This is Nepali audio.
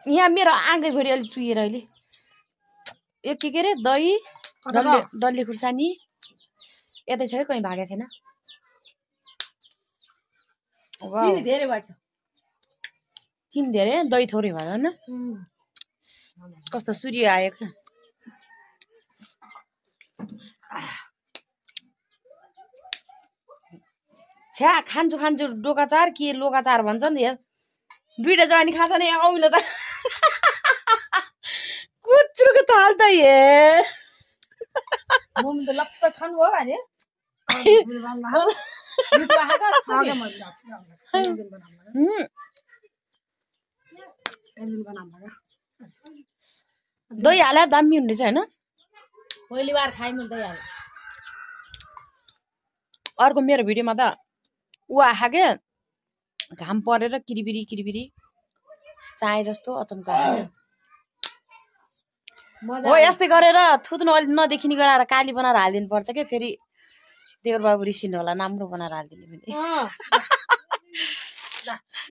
यहाँ मेरो आँगै भरि अलि चुहिएर अहिले यो के रे दही डल्ले खुर्सानी यतै छ है कहीँ भागेको छैन चिनी धेरै भएछ चिनी धेरै दही थोरै भयो हैन कस्तो सूर्य आयो क्या छ्या खान्छु डोकाचार के लोकाचार भन्छ नि यार दुईटा जानी खान्छ नि औले त कुचुको थाल त हे मम्मी त लप्प खानु भयो भने दही हाले दामी हुँदैछ हैन पहिलो बार खाइनु दही हाले अर्को मेरो भिडियोमा त उ आहा के घाम परेर किरिबिरी चाहे जस्तो अचम्का हो यस्तै गरेर थुत्नु अलि नदेखिने गराएर काली बनाएर हालिदिनु पर्छ के फेरि देवर बाबु रिसिनु होला नाम्रो बनाएर हालिदिने